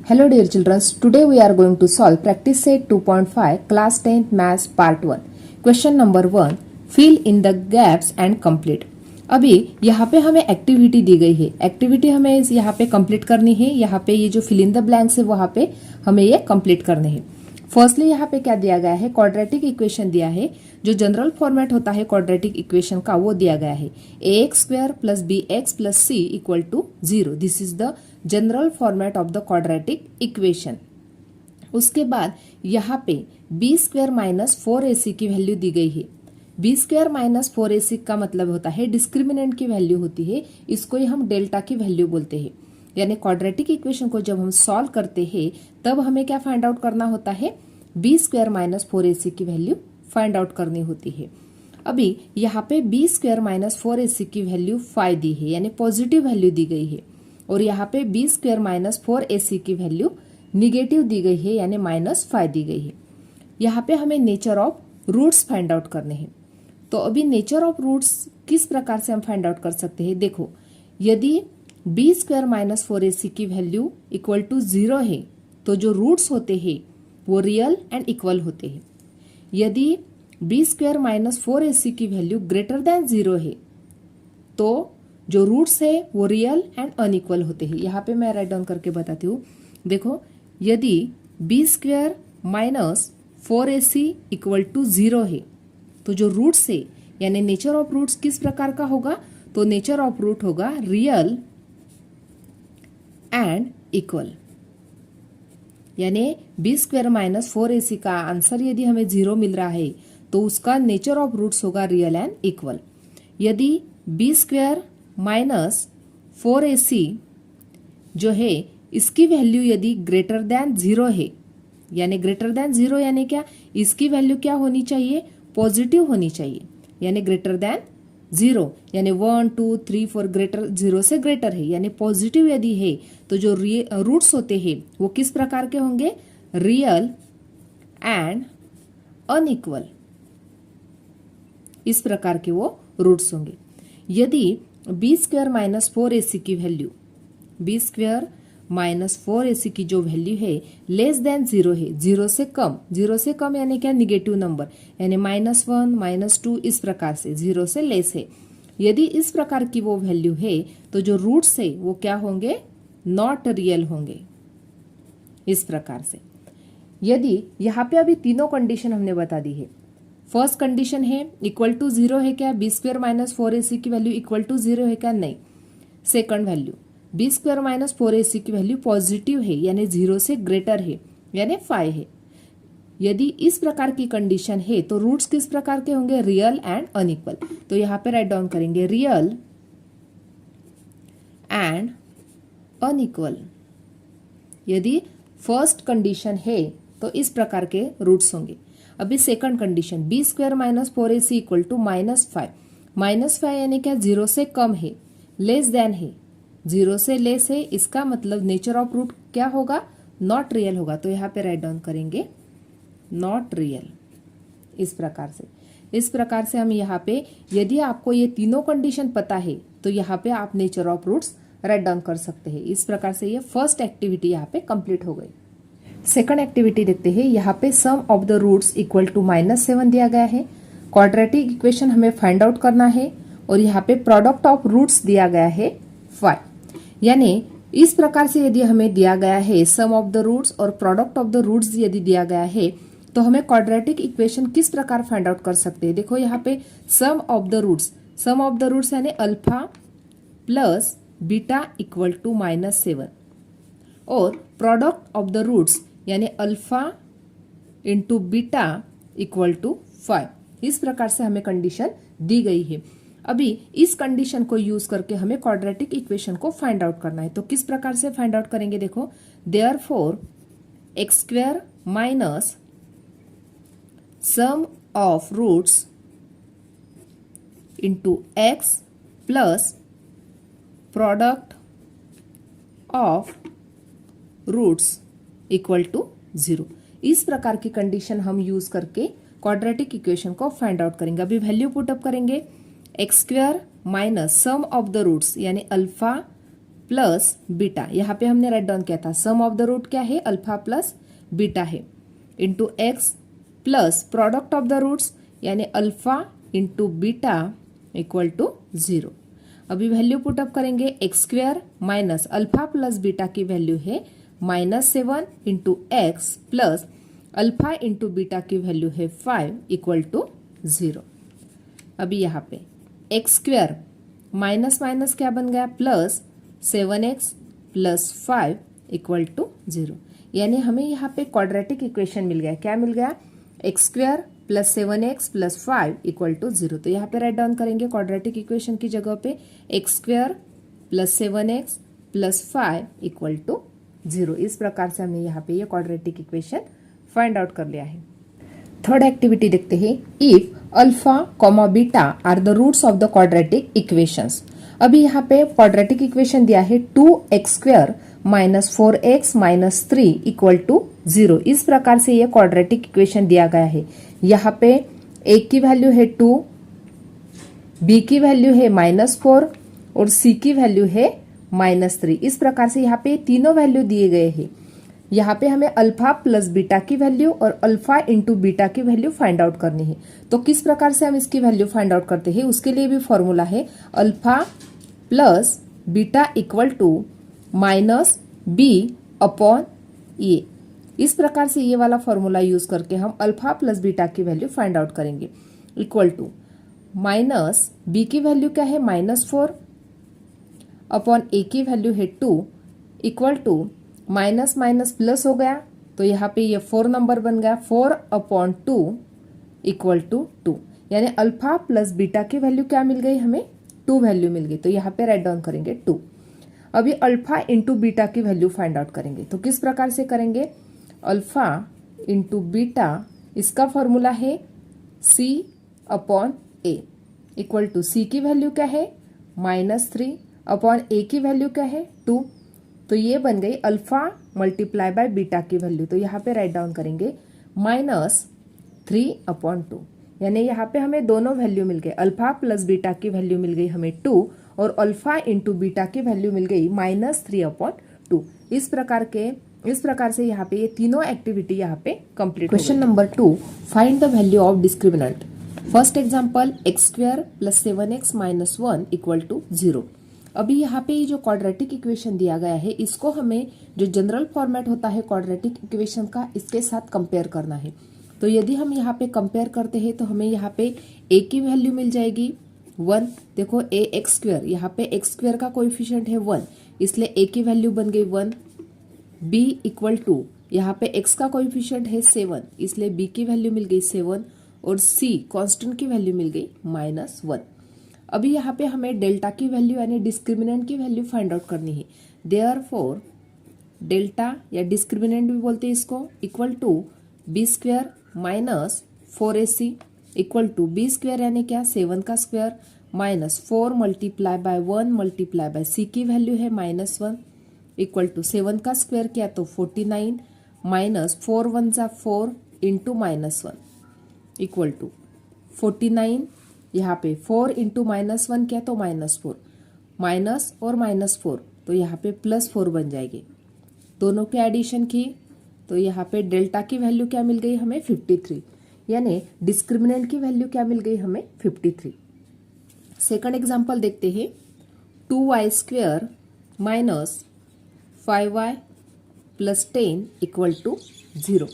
Hello dear children, today we are going to solve practice set 2.5 class 10th maths part 1. Question number 1, fill in the gaps and complete. अभी यहाँ पे हमें activity दी गई है, activity हमें यहाँ पे कंप्लीट करनी है। यहाँ पे ये जो फिल इन द ब्लैंक्स है वहाँ पे हमें ये कंप्लीट करने हैं। फर्स्टली यहाँ पे क्या दिया गया है, क्वाड्रेटिक इक्वेशन दिया है। जो जनरल फॉर्मेट होता है क्वाड्रेटिक इक्वेशन का वो दिया गया है ax² + bx + c = 0। This is the general format of the quadratic equation. उसके बाद यहाँ पे b² - 4ac की वैल्यू दी गई है। b² - 4ac का मतलब होता है डिस्क्रिमिनेंट की वैल्यू होती है, इसको ही हम डेल्टा की वैल्यू बोलते हैं। यानी क्वाड्रेटिक इक्वेशन को जब हम सॉल्व करते हैं तब हमें क्या फाइंड आउट करना होता है, b² - 4ac की वैल्यू फाइंड आउट करनी होती है। अभी यहाँ पे b² - 4ac की वैल्यू 5 दी है, यानी पॉजिटिव वैल्यू दी गई है। और यहाँ पे b² - 4ac की वैल्यू निगेटिव दी गई है, यानी -5 दी गई है। यहाँ पे हमें nature of roots find out करने हैं। तो अभी नेचर ऑफ रूट्स किस प्रकार से हम फाइंड आउट कर सकते हैं, देखो यदि b² - 4ac की वैल्यू = 0 है तो जो रूट्स होते हैं वो रियल एंड इक्वल होते हैं। यदि b² - 4ac की वैल्यू >0 है तो जो रूट्स है वो रियल एंड अनइक्वल होते हैं। यहाँ पे मैं राइट डाउन करके बताती हूँ। देखो यदि b² - 4ac = 0 है तो जो रूट्स है यानी नेचर ऑफ रूट्स किस प्रकार का होगा, तो नेचर ऑफ रूट होगा रियल एंड इक्वल। यानी b² - 4ac का आंसर यदि हमें 0 मिल रहा है तो उसका नेचर ऑफ रूट्स होगा रियल एंड इक्वल। यदि b² - 4ac जो है इसकी वैल्यू यदि >0 है, यानी >0 यानी क्या, इसकी वैल्यू क्या होनी चाहिए, पॉजिटिव होनी चाहिए। यानी >0 यानी 1 2 3 4 0 से ग्रेटर है, यानी पॉजिटिव यदि है तो जो रूट्स होते हैं वो किस प्रकार के होंगे, रियल एंड अनइक्वल, इस प्रकार के वो रूट्स होंगे। यदि b² - 4ac की वैल्यू b² - 4ac की जो वैल्यू है <0 है, 0 से कम यानी क्या, निगेटिव नंबर, यानी -1 -2 इस प्रकार से 0 से लेस है। यदि इस प्रकार की वो वैल्यू है तो जो रूट्स है वो क्या होंगे, नॉट रियल होंगे, इस प्रकार से। यदि यहाँ पे अभी तीनों कंडीशन हमने बता दी है। फर्स्ट कंडीशन है =0 है क्या, b² - 4ac की वैल्यू =0 है क्या, नहीं। सेकंड वैल्यू b² - 4ac की वैल्यू पॉजिटिव है, यानी 0 से ग्रेटर है, यानी 5 है। यदि इस प्रकार की कंडीशन है तो रूट्स किस प्रकार के होंगे, रियल एंड अनइक्वल। तो यहाँ पे राइट डाउन करेंगे रियल एंड अनइक्वल। यदि फर्स्ट कंडीशन है तो इस प्रकार के रूट्स होंगे। अभी सेकंड कंडीशन b² - 4ac = -5 यानी क्या, 0 से कम है, लेस देन है, 0 से लेस है, इसका मतलब नेचर ऑफ रूट क्या होगा, नॉट रियल होगा। तो यहाँ पे राइट डाउन करेंगे नॉट रियल, इस प्रकार से हम यहाँ पे, यदि आपको ये तीनों कंडीशन पता है तो यहाँ पे आप nature of roots write down कर सकते हैं। इस प्रकार से ये फर्स्ट एक्टिविटी यहाँ पे कंप्लीट हो गई। सेकंड एक्टिविटी देखते हैं। यहाँ पे सम ऑफ द रूट्स = -7 दिया गया है। क्वाड्रेटिक इक्वेशन हमें फाइंड आउट करना है और यहाँ पे प्रोडक्ट ऑफ रूट्स दिया गया है 5। यानी इस प्रकार से यदि हमें दिया गया है सम ऑफ द रूट्स और प्रोडक्ट ऑफ द रूट्स यदि दिया गया है तो हमें क्वाड्रेटिक इक्वेशन किस प्रकार फाइंड आउट कर सकते हैं। देखो यहाँ पे सम ऑफ द रूट्स यानी अल्फा प्लस बीटा = -7 और प्रोडक्ट ऑफ द रूट्स यानी अल्फा इंटू बीटा = 5। इस प्रकार से हमें कंडीशन दी गई है। अभी इस कंडीशन को यूज करके हमें क्वाड्रेटिक इक्वेशन को फाइंड आउट करना है। तो किस प्रकार से फाइंड आउट करेंगे, देखो therefore x² - sum of roots into x plus product of roots = 0। इस प्रकार की कंडीशन हम यूज करके क्वाड्रेटिक इक्वेशन को फाइंड आउट करेंगे। अभी वैल्यू पुट अप करेंगे x² - sum of the roots यानी अल्फा प्लस बीटा, यहाँ पे हमने राइट डाउन किया था सम ऑफ द रूट क्या है अल्फा प्लस बीटा है, into x plus product of the roots यानी alpha into beta equal to 0। अभी वैल्यू पुटअप करेंगे x square minus alpha plus beta की वैल्यू है -7 into x plus alpha into beta की value है 5 equal to 0। अभी यहाँ पे एक्स स्क्वायर माइनस माइनस क्या बन गया plus 7x plus 5 equal to 0, यानी हमें यहाँ पे क्वाड्रेटिक इक्वेशन मिल गया। क्या मिल गया? X square plus 7x plus 5 equal to 0। तो यहाँ पे राइट डाउन करेंगे क्वाड्रेटिक इक्वेशन की जगह पे x square plus 7x plus 5 equal to 0। इस प्रकार से हमने यहाँ पे ये क्वाड्रेटिक इक्वेशन फाइंड आउट कर लिया है। थर्ड एक्टिविटी देखते हैं, if alpha comma beta are the roots of the quadratic equations. अभी यहाँ पे क्वाड्रेटिक इक्वेशन दिया है 2x square minus 4x minus 3 equal to 0। इस प्रकार से ये क्वाड्रेटिक इक्वेशन दिया गया है। यहाँ पे a की वैल्यू है 2, b की वैल्यू है -4 और c की वैल्यू है -3। इस प्रकार से यहाँ पे तीनों वैल्यू दिए गए हैं। यहाँ पे हमें अल्फा प्लस बीटा की वैल्यू और अल्फा इंटू बीटा की वैल्यू फाइंड आउट करनी है। तो किस प्रकार से हम इसकी वैल्यू फाइंड आउट करते हैं, उसके लिए भी फॉर्मूला है alpha plus beta equal to minus B upon A. इस प्रकार से ये वाला फॉर्मूला यूज करके हम अल्फा प्लस बीटा की वैल्यू फाइंड आउट करेंगे। इक्वल टू माइनस बी की वैल्यू क्या है -4 अपॉन ए की वैल्यू है 2 equal to minus minus plus हो गया, तो यहाँ पे ये 4 नंबर बन गया 4 अपॉन 2 इक्वल टू 2, यानी अल्फा प्लस बीटा की वैल्यू क्या मिल गई हमें 2 वैल्यू मिल गई। तो यहाँ पे राइट डाउन करेंगे 2। अभी अल्फा इंटू बीटा की वैल्यू फाइंड आउट करेंगे। तो किस प्रकार से करेंगे, अल्फा इंटू बीटा, इसका फॉर्मूला है c upon a equal to c की वैल्यू क्या है -3 अपॉन a की वैल्यू क्या है 2। तो ये बन गई अल्फा मल्टीप्लाई बाय बीटा की वैल्यू। तो यहाँ पे राइट डाउन करेंगे -3 अपॉन 2, यानी यहाँ पे हमें दोनों वैल्यू मिल गए। अल्फा प्लस बीटा की वैल्यू मिल गई हमें 2 और अल्फा इंटू बीटा की वैल्यू मिल गई -3 अपॉन 2। इस प्रकार से यहाँ पे ये तीनों एक्टिविटी यहाँ पे complete. Question number 2, find the value of discriminant. First example x square plus 7x minus 1 equal to 0। अभी यहाँ पे जो क्वाड्रेटिक इक्वेशन दिया गया है, इसको हमें जो जनरल फॉर्मेट होता है क्वाड्रेटिक इक्वेशन का, इसके साथ कंपेयर करना है। तो यदि हम यहाँ पे कंपेयर करते हैं तो हमें यहाँ पे a की वैल्यू मिल जाएगी 1। देखो a एक्स स्क्वायर, यहाँ पे एक्स स्क्वायर का कोएफिशिएंट है 1, इसलिए a की वैल्यू बन गई 1। b इक्वल टू, यहाँ पे x का कोएफिशिएंट है 7, इसलिए b की वैल्यू मिल गई 7 और c कांस्टेंट की वैल्यू मिल गई -1। अभी यहाँ पे हमें डेल्टा की वैल्यू यानी डिस्क्रिमिनेंट की वैल्यू फाइंड आउट करनी है। देयरफॉर डेल्टा या डिस्क्रिमिनेंट भी बोलते हैं इसको, equal to B square minus 4ac equal to B square यानी क्या 7 का square minus 4 multiply by 1 multiply by c की वैल्यू है -1 इक्वल टू 7 का स्क्वायर किया तो 49 माइनस 4 1 जा 4 इंटू -1 इक्वल टू 49। यहाँ पे 4 इंटू -1 किया तो -4, माइनस और -4 तो यहाँ पे +4 बन जाएगी। दोनों के एडिशन की तो यहाँ पे डेल्टा की वैल्यू क्या मिल गई हमें 53, यानी डिस्क्रिमिनेंट की वैल्यू क्या मिल गई हमें 53। सेकंड एग्जांपल देखते हैं, 2y square minus 5y plus 10 equal to 0।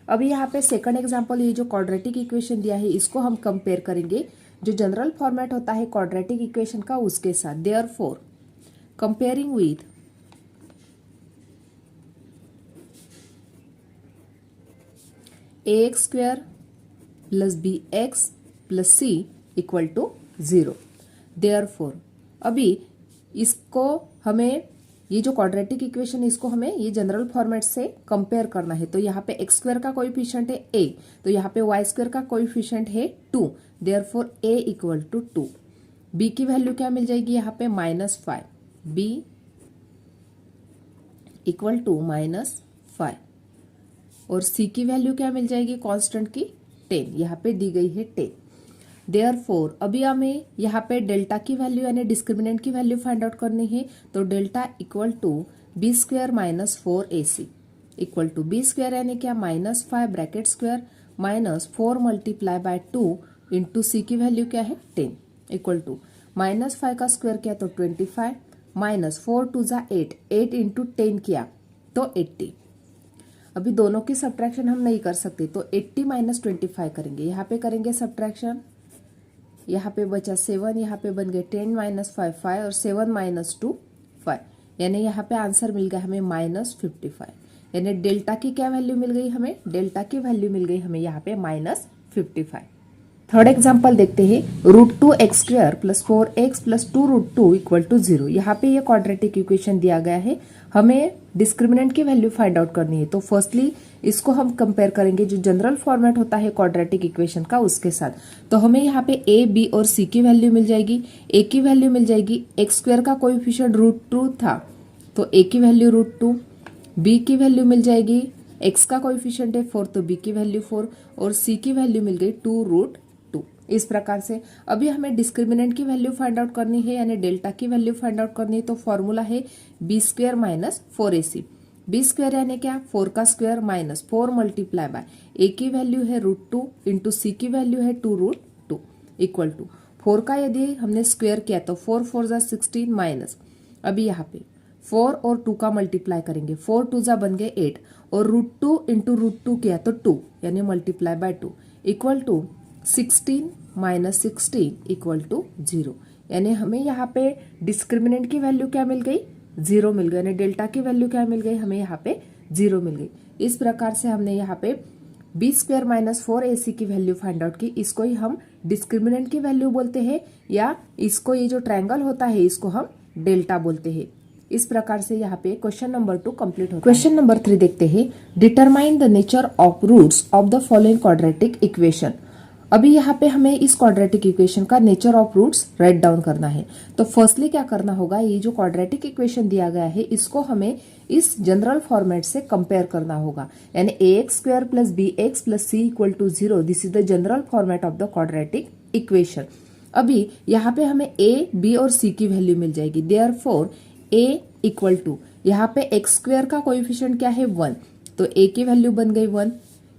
अभी यहाँ पे सेकंड एग्जांपल, ये जो क्वाड्रेटिक इक्वेशन दिया है इसको हम कंपेयर करेंगे जो जनरल फॉर्मेट होता है क्वाड्रेटिक इक्वेशन का उसके साथ। Therefore comparing with ax square plus bx plus c equal to 0। Therefore अभी इसको हमें, ये जो क्वाड्रेटिक इक्वेशन इसको हमें ये जनरल फॉर्मेट से कंपेयर करना है। तो यहाँ पे एक्स स्क्वायर का कोएफिशिएंट है a, तो यहाँ पे वाई स्क्वायर का कोएफिशिएंट है 2। Therefore a equal to 2। b की वैल्यू क्या मिल जाएगी यहाँ पे -5, b इक्वल टू -5 और c की वैल्यू क्या मिल जाएगी कांस्टेंट की 10, यहाँ पे दी गई है 10। देयरफॉर अभी हमें यहाँ पे डेल्टा की वैल्यू यानी डिस्क्रिमिनेंट की वैल्यू फाइंड आउट करनी है, तो delta equal to B square minus 4ac equal to B square यानी क्या -5 bracket square minus 4 multiply by 2 into C की वैल्यू क्या है 10 इक्वल टू -5 का स्क्वायर किया तो 25 माइनस 4 2 जा 8 इंटू 10 किया तो 80। अभी दोनों की सब्ट्रैक्शन हम नहीं कर सकते, तो 80 माइनस 25 करेंगे, यहाँ पे करेंगे सब्ट्रैक्शन, यहाँ पे बचा 7, यहाँ पे बन गए 10 माइनस 5 5 और 7 माइनस 2 5, यानी यहाँ पे आंसर मिल गया हमें -55। यानी डेल्टा की क्या वैल्यू मिल गई हमें, डेल्टा की वैल्यू मिल गई हमें यहाँ पे -55। थर्ड एग्जाम्पल देखते हैं, √2x² plus 4x plus 2√2 equal to 0। यहाँ पे ये क्वाड्रेटिक इक्वेशन दिया गया है, हमें डिस्क्रिमिनेंट की वैल्यू फाइंड आउट करनी है। तो फर्स्टली इसको हम कंपेयर करेंगे जो जनरल फॉर्मेट होता है क्वाड्रेटिक इक्वेशन का उसके साथ। तो हमें यहाँ पे a, b और c की वैल्यू मिल जाएगी। a की वैल्यू मिल जाएगी, x² का कोएफिशिएंट √2 था तो a की वैल्यू √2, b की वैल्यू मिल जाएगी, x का कोएफिशिएंट है 4 तो b की वैल्यू 4 और c की वैल्यू मिल गई 2√2। इस प्रकार से अभी हमें डिस्क्रिमिनेंट की वैल्यू फाइंड आउट करनी है यानी डेल्टा की वैल्यू फाइंड आउट करनी है। तो फॉर्मूला है B square minus 4ac। B square यानी क्या, 4 का square minus 4 multiply by a की वैल्यू है √2 इंटू सी की वैल्यू है 2√2 इक्वल टू 4 का यदि हमने स्क्वायर किया तो 4 4 जा 16 माइनस, अभी यहाँ पे 4 और 2 का मल्टीप्लाई करेंगे, 4 2 जा बन गए 8 और √2 इंटू √2 किया तो 2 यानी multiply by 2 equal to 16 minus 16 equal to 0। यानी हमें यहाँ पे डिस्क्रिमिनेंट की वैल्यू क्या मिल गई, 0 मिल गई, यानी डेल्टा की वैल्यू क्या मिल गई हमें यहाँ पे 0 मिल गई। इस प्रकार से हमने यहाँ पे बी स्क्वायर माइनस 4ac की वैल्यू फाइंड आउट की। इसको ही हम डिस्क्रिमिनेंट की वैल्यू बोलते हैं या इसको ये जो ट्रायंगल होता है इसको हम डेल्टा बोलते हैं। इस प्रकार से यहाँ पे क्वेश्चन नंबर 2 कंप्लीट होता है। क्वेश्चन नंबर 3 देखते हैं, determine the nature of roots of the following quadratic equation. अभी यहाँ पे हमें इस क्वाड्रेटिक इक्वेशन का nature of roots write down करना है। तो फर्स्टली क्या करना होगा, ये जो क्वाड्रेटिक इक्वेशन दिया गया है इसको हमें इस जनरल फॉर्मेट से कंपेयर करना होगा, यानी ax² plus bx plus c equal to 0। This is the general format of the quadratic equation. अभी यहाँ पे हमें a, b और c की वैल्यू मिल जाएगी। देयरफॉर a इक्वल टू यहाँ पे x² का कोएफिशिएंट क्या है 1, तो a की वैल्यू बन गई 1।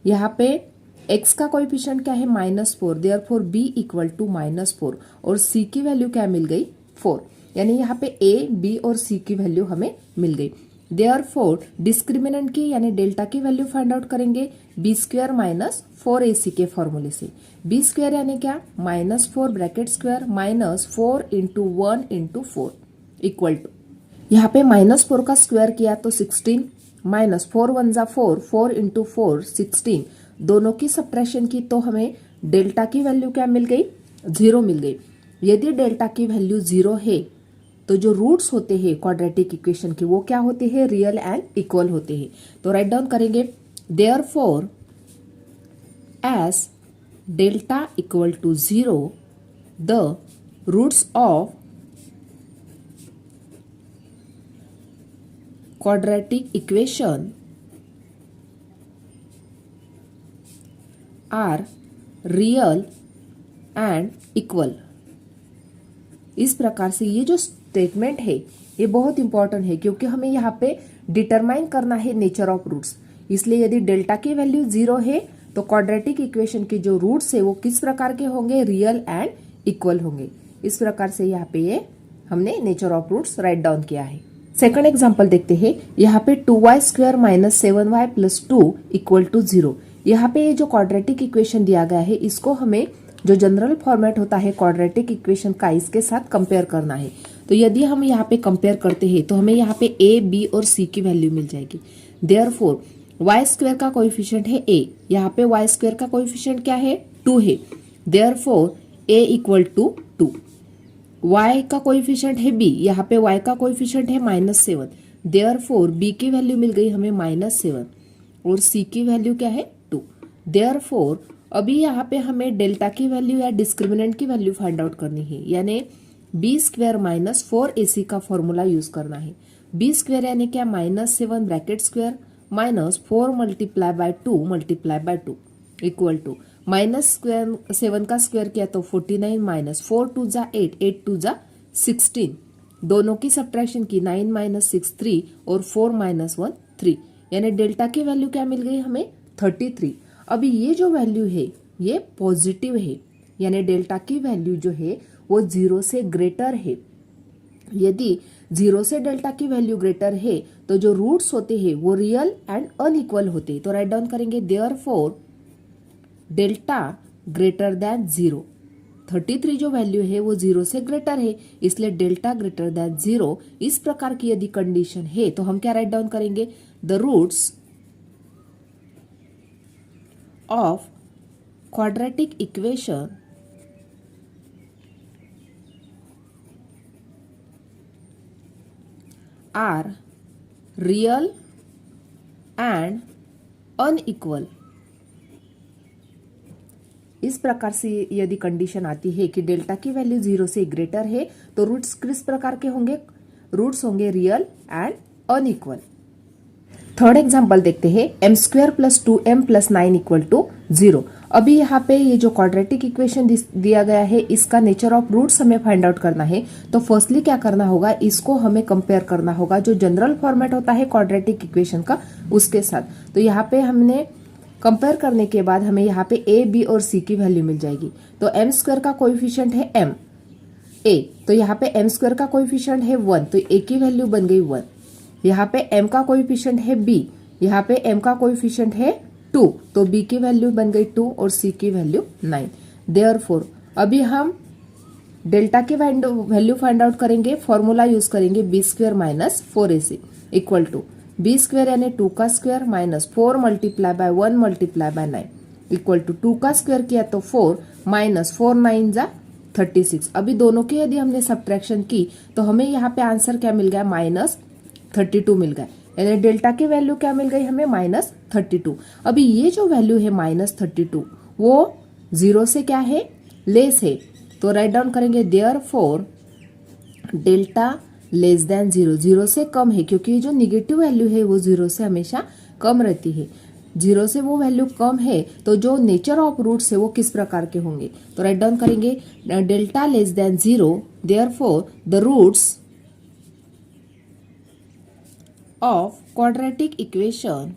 यहाँ पे x का कोएफिशिएंट क्या है -4, देयरफॉर b इक्वल टू -4 और c की वैल्यू क्या मिल गई 4। यानी यहाँ पे a, b और c की वैल्यू हमें मिल गई। देयरफॉर डिस्क्रिमिनेंट की यानी डेल्टा की वैल्यू फाइंड आउट करेंगे बी स्क्वायर माइनस 4ac के फॉर्मूले से। बी स्क्वायर यानी क्या, -4 bracket square minus 4 into 1 into 4 equal to, यहाँ पे -4 का स्क्वायर किया तो 16 माइनस 4 1 जा 4, 4 इंटू 4 16, दोनों की सब्ट्रैक्शन की तो हमें डेल्टा की वैल्यू क्या मिल गई 0 मिल गई। यदि डेल्टा की वैल्यू 0 है तो जो रूट्स होते हैं क्वाड्रेटिक इक्वेशन के वो क्या होते हैं, रियल एंड इक्वल होते हैं। तो राइट डाउन करेंगे, therefore as delta equal to 0 the roots of quadratic equation are real and equal। इस प्रकार से ये जो स्टेटमेंट है ये बहुत इंपॉर्टेंट है क्योंकि हमें यहाँ पे डिटरमाइन करना है नेचर ऑफ रूट्स। इसलिए यदि डेल्टा की वैल्यू 0 है तो क्वाड्रेटिक इक्वेशन के जो रूट्स है वो किस प्रकार के होंगे, रियल एंड इक्वल होंगे। इस प्रकार से यहाँ पे ये हमने nature of roots write down किया है। सेकंड एग्जांपल देखते हैं, यहाँ पे 2y² minus 7y plus 2 equal to 0। यहाँ पे ये जो क्वाड्रेटिक इक्वेशन दिया गया है इसको हमें जो जनरल फॉर्मेट होता है क्वाड्रेटिक इक्वेशन का इसके साथ कंपेयर करना है। तो यदि हम यहाँ पे कंपेयर करते हैं तो हमें यहाँ पे a, b और c की वैल्यू मिल जाएगी। देयरफॉर y² का कोएफिशिएंट है a, यहाँ पे y² का कोएफिशिएंट क्या है 2 है, therefore a equal to 2। y का कोएफिशिएंट है b, यहाँ पे y का कोएफिशिएंट है -7, देयरफॉर b की वैल्यू मिल गई हमें -7 और c की वैल्यू क्या है 2। देयरफॉर अभी यहाँ पे हमें डेल्टा की वैल्यू या डिस्क्रिमिनेंट की वैल्यू फाइंड आउट करनी है, यानी b² माइनस 4ac का फॉर्मूला यूज करना है। b² यानी क्या, -7 bracket square minus 4 multiply by 2 equal to -7 का स्क्वायर किया तो 49 माइनस 4 टू जा 8, 8 टू जा 16, दोनों की सब्ट्रैक्शन की 9 माइनस 6 3 और 4 माइनस 1 3, यानी डेल्टा की वैल्यू क्या मिल गई हमें 33। अभी ये जो वैल्यू है ये पॉजिटिव है, यानी डेल्टा की वैल्यू जो है वो 0 से ग्रेटर है। यदि 0 से डेल्टा की वैल्यू ग्रेटर है तो जो रूट्स होते हैं वो रियल एंड अनइक्वल होते हैं। तो राइट डाउन करेंगे देयरफॉर डेल्टा ग्रेटर देन 0। 33 जो वैल्यू है वो 0 से ग्रेटर है, इसलिए डेल्टा ग्रेटर देन 0। इस प्रकार की यदि कंडीशन है तो हम क्या राइट डाउन करेंगे, the roots of quadratic equation are real and unequal. इस प्रकार से यदि कंडीशन आती है कि डेल्टा की वैल्यू 0 से ग्रेटर है तो रूट्स किस प्रकार के होंगे, रूट्स होंगे real and unequal. Third example देखते हैं, m square plus 2m plus 9 equal to 0। अभी यहाँ पे ये जो क्वाड्रेटिक इक्वेशन दिया गया है इसका नेचर ऑफ रूट्स हमें फाइंड आउट करना है। तो फर्स्टली क्या करना होगा, इसको हमें कंपेयर करना होगा जो जनरल फॉर्मेट होता है क्वाड्रेटिक इक्वेशन का उसके साथ। तो यहाँ पे हमने कंपेयर करने के बाद हमें यहाँ पे a, b और c की वैल्यू मिल जाएगी। तो m स्क्वायर का कोएफिशिएंट है m a, तो यहाँ पे m स्क्वायर का कोएफिशिएंट है 1, तो a की वैल्यू बन गई 1। यहाँ पे m का कोएफिशिएंट है b, यहाँ पे m का कोएफिशिएंट है 2, तो b की वैल्यू बन गई 2 और c की वैल्यू 9। देयरफॉर अभी हम डेल्टा की वैल्यू फाइंड आउट करेंगे, फॉर्मूला यूज करेंगे b square minus 4ac equal to b square यानी 2 का square minus 4 multiply by 1 multiply by 9 equal to 2 का स्क्वायर किया तो 4 माइनस 4 9 जा 36। अभी दोनों की यदि हमने सब्ट्रैक्शन की तो हमें यहाँ पे आंसर क्या मिल गया, -32 मिल गया, यानी डेल्टा की वैल्यू क्या मिल गई हमें, -32। अभी ये जो वैल्यू है -32 वो 0 से क्या है, लेस है। तो राइट डाउन करेंगे देयरफॉर डेल्टा लेस देन 0, 0 से कम है, क्योंकि ये जो निगेटिव वैल्यू है वो 0 से हमेशा कम रहती है। 0 से वो वैल्यू कम है तो जो नेचर ऑफ रूट्स है वो किस प्रकार के होंगे। तो राइट डाउन करेंगे delta less than 0, therefore the roots of quadratic equation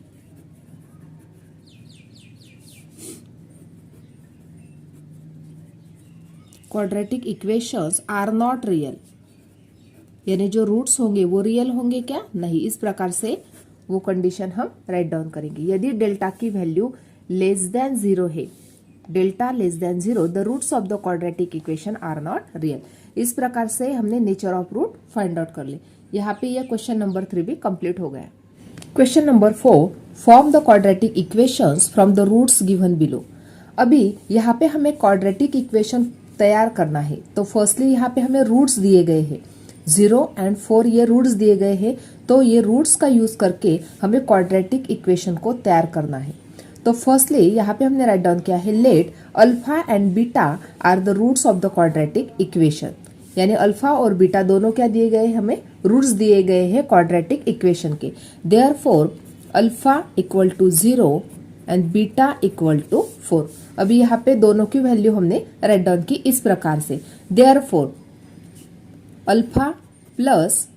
quadratic equations are not real, यानी जो रूट्स होंगे वो रियल होंगे क्या, नहीं। इस प्रकार से वो कंडीशन हम राइट डाउन करेंगे। यदि डेल्टा की वैल्यू लेस देन 0 है, delta less than 0, the roots of the quadratic equation are not real. इस प्रकार से हमने nature of root find out कर ले। यहाँ पे यह क्वेश्चन नंबर 3 भी कंप्लीट हो गया। Question number 4, form the quadratic equations from the roots given below. अभी यहाँ पे हमें क्वाड्रेटिक इक्वेशन तैयार करना है। तो फर्स्टली यहाँ पे हमें रूट्स दिए गए हैं 0 एंड 4, ये रूट्स दिए गए हैं। तो ये रूट्स का यूज करके हमें क्वाड्रेटिक इक्वेशन को तैयार करना है। तो फर्स्टली यहाँ पे हमने राइट डाउन किया है, let alpha and beta are the roots of the quadratic equation, यानी अल्फा और बीटा दोनों क्या दिए गए, हमें रूट्स दिए गए हैं क्वाड्रेटिक इक्वेशन के। Therefore alpha equal to 0 and beta equal to 4। अभी यहाँ पे दोनों की वैल्यू हमने राइट डाउन की इस प्रकार से, therefore alpha plus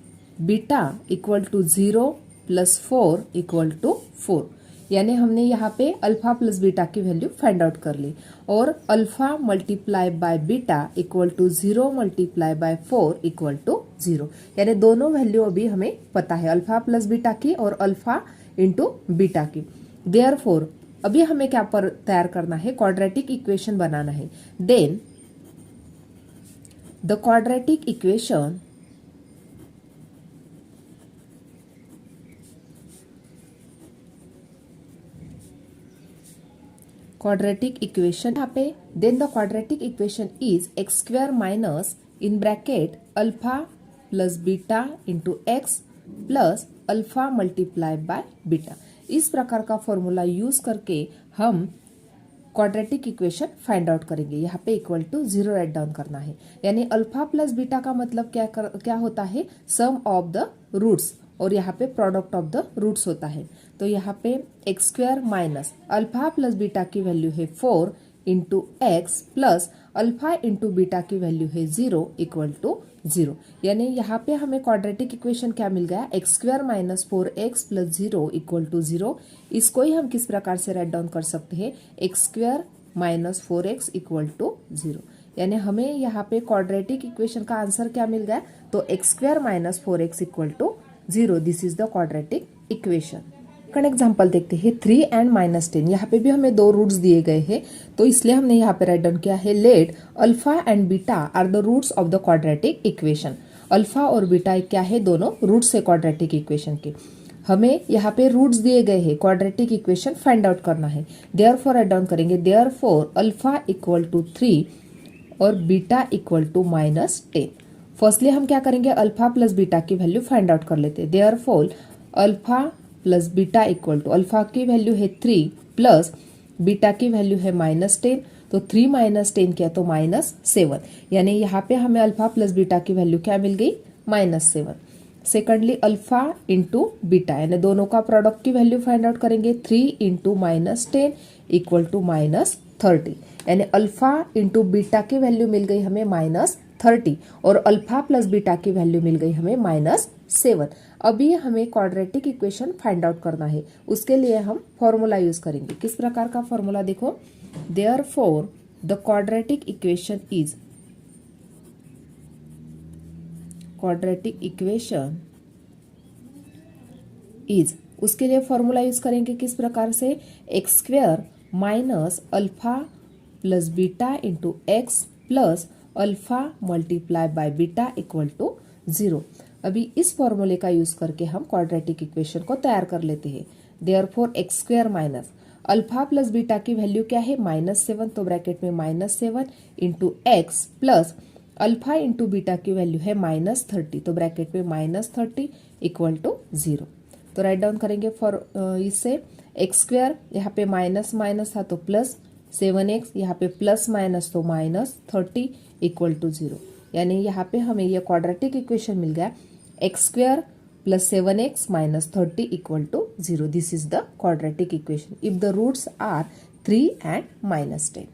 beta equal to 0 plus 4 equal to 4, यानी हमने यहाँ पे अल्फा प्लस बीटा की वैल्यू फाइंड आउट कर ली। और alpha multiply by beta equal to 0 multiply by 4 equal to 0, यानी दोनों वैल्यू अभी हमें पता है, अल्फा प्लस बीटा की और अल्फा इंटू बीटा की। देयरफॉर अभी हमें क्या पर तैयार करना है, क्वाड्रेटिक इक्वेशन बनाना है। देन द क्वाड्रेटिक इक्वेशन यहाँ पे then the quadratic equation is x square minus in bracket alpha plus beta into x plus alpha multiply by beta. इस प्रकार का फॉर्मूला यूज करके हम क्वाड्रेटिक इक्वेशन फाइंड आउट करेंगे। यहाँ पे इक्वल टू 0 राइट डाउन करना है, यानी अल्फा प्लस बीटा का मतलब क्या होता है, सम ऑफ द रूट्स, और यहाँ पे प्रोडक्ट ऑफ द रूट्स होता है। तो यहाँ पे x square minus alpha plus beta की वैल्यू है 4 into x plus alpha into beta की वैल्यू है 0 इक्वल टू 0। यानी यहाँ पे हमें क्वाड्रेटिक इक्वेशन क्या मिल गया, x square minus 4x plus 0 equal to 0। इसको ही हम किस प्रकार से राइट डाउन कर सकते हैं, x square minus 4x equal to 0। यानी हमें यहाँ पे क्वाड्रेटिक इक्वेशन का आंसर क्या मिल गया, तो x square minus 4x equal to 0। This is the quadratic equation. Second example देखते हैं 3 एंड -10। यहाँ पे भी हमें दो रूट्स दिए गए हैं, तो इसलिए हमने यहाँ पे राइट डाउन किया है let alpha and beta are the roots of the quadratic equation. Alpha और बीटा क्या है, दोनों रूट्स है क्वाड्रेटिक इक्वेशन के। हमें यहाँ पे रूट्स दिए गए हैं, क्वाड्रेटिक इक्वेशन फाइंड आउट करना है। देयरफॉर राइट डाउन करेंगे, देयरफॉर अल्फा इक्वल टू 3 और बीटा इक्वल टू -10। फर्स्टली हम क्या करेंगे, अल्फा प्लस बीटा की वैल्यू फाइंड आउट कर लेते हैं। Therefore alpha plus beta equal to, alpha की वैल्यू है 3 प्लस बीटा की वैल्यू है -10, तो 3 माइनस 10 क्या, तो -7। यानी यहाँ पे हमें अल्फा प्लस बीटा की वैल्यू क्या मिल गई, -7। सेकंडली अल्फा इंटू बीटा, यानी दोनों का प्रोडक्ट की वैल्यू फाइंड आउट करेंगे। 3 इंटू -10 इक्वल टू -30। यानी अल्फा इंटू बीटा की वैल्यू मिल गई हमें -30 और अल्फा प्लस बीटा की वैल्यू मिल गई हमें -7। अभी हमें क्वाड्रेटिक इक्वेशन फाइंड आउट करना है, उसके लिए हम फॉर्मूला यूज करेंगे। किस प्रकार का फॉर्मूला, देखो, therefore the quadratic equation is, quadratic equation is, उसके लिए फॉर्मूला यूज करेंगे किस प्रकार से, x square minus alpha plus beta into x plus alpha multiply by beta equal to 0। अभी इस फॉर्मूले का यूज करके हम क्वाड्रेटिक इक्वेशन को तैयार कर लेते हैं। Therefore x square minus alpha plus beta की वैल्यू क्या है, -7, तो ब्रैकेट में -7 into x plus alpha into beta की वैल्यू है -30, तो ब्रैकेट में -30 इक्वल टू 0। तो राइट डाउन करेंगे फॉर इससे एक्स स्क्वायर, यहाँ पे माइनस माइनस था तो प्लस 7x, यहाँ पे प्लस माइनस तो -30 इक्वल टू 0। यानी यहाँ पे हमें यह क्वाड्रेटिक इक्वेशन मिल गया, x square plus 7x minus 30 equal to 0। This is the quadratic equation if the roots are 3 and -10।